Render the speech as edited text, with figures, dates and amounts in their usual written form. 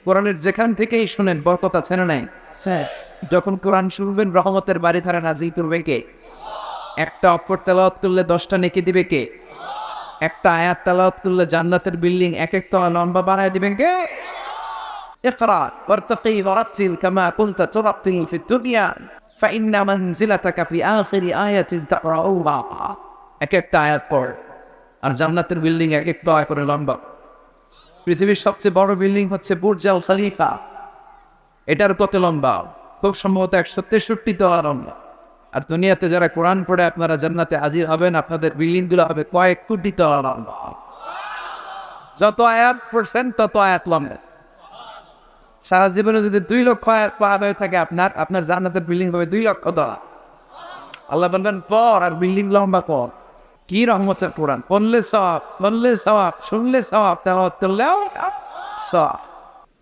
কোরআনের যেখান থেকেই শুনেন বরকত আছে না নাই? যখন কোরআন শুনবেন রহমতের বাড়ি ধারা নাজিল করবে কে? একটা অক্ষর তেলাওয়াত করলে 10টা নেকি দিবে কে? একটা আয়াত তেলাওয়াত করলে জান্নাতের বিল্ডিং এক এক তলা লম্বা বানায় দিবেন কে? ইকরা ওয়ারতাকি ওয়ারাতিল কামা কুনতা তুরাতিল ফিদ দুনিয়া ফাইন্না মানজিলাতাকা ফি আখিরি আয়াতিন তাকরাউহা। এক একটা আয়াত পড়, আর জান্নাতের বিল্ডিং এক এক তলা করে লম্বা। পৃথিবীর সবচেয়ে বড় বিল্ডিং হচ্ছে বুর্জ আল খলিফা। এটার কত লম্বা? খুব সম্ভবত 163 তলা লম্বা। আর দুনিয়াতে যারা কোরআন পড়ে আপনারা জান্নাতে হাজির হবেন, আপনাদের বিল্ডিং গুলো হবে কয়েক কোটি তলা লম্বা। যত আয়াত পড়ছেন তত আয়াত লম্বা। সারা জীবনে যদি 2 লক্ষ আয়াত পড়া হয়ে থাকে আপনার জান্নাতের বিল্ডিং হবে 2 লক্ষ তলা। আল্লাহ বলবেন পর, আর বিল্ডিং লম্বা কর। কি রহমতের কোরআন! পড়লে সওয়াব, শুনলে সওয়াব, তেলাওয়াত করলেও সওয়াব।